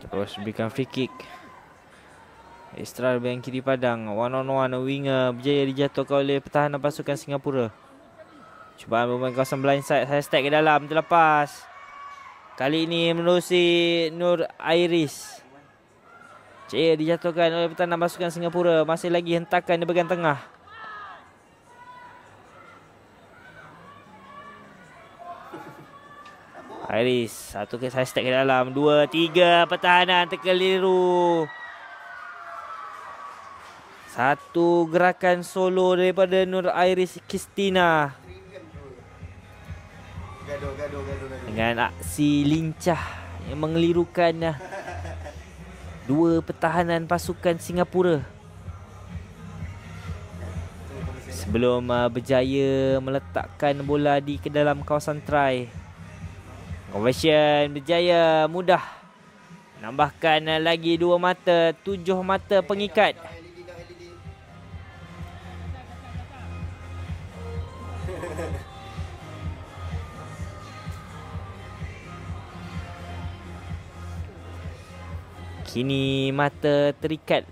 Terus berikan free kick. Extra bahagian kiri padang. One on one, winger berjaya dijatuhkan oleh pertahanan pasukan Singapura. Cubaan bermain kawasan blindside, saya step ke dalam, terlepas. Kali ini menerusi Nur Iris. Jaya dijatuhkan oleh pertahanan pasukan Singapura. Masih lagi hentakan di bahagian tengah. Iris, satu ke saya step ke dalam, 2, 3, pertahanan terkeliru. Satu gerakan solo daripada Nur Iris Kristina. Dengan aksi lincah yang mengelirukan dua pertahanan pasukan Singapura. Sebelum berjaya meletakkan bola di ke dalam kawasan try. Conversion berjaya mudah. Nambahkan lagi 2 mata, 7 mata pengikat. Kini mata terikat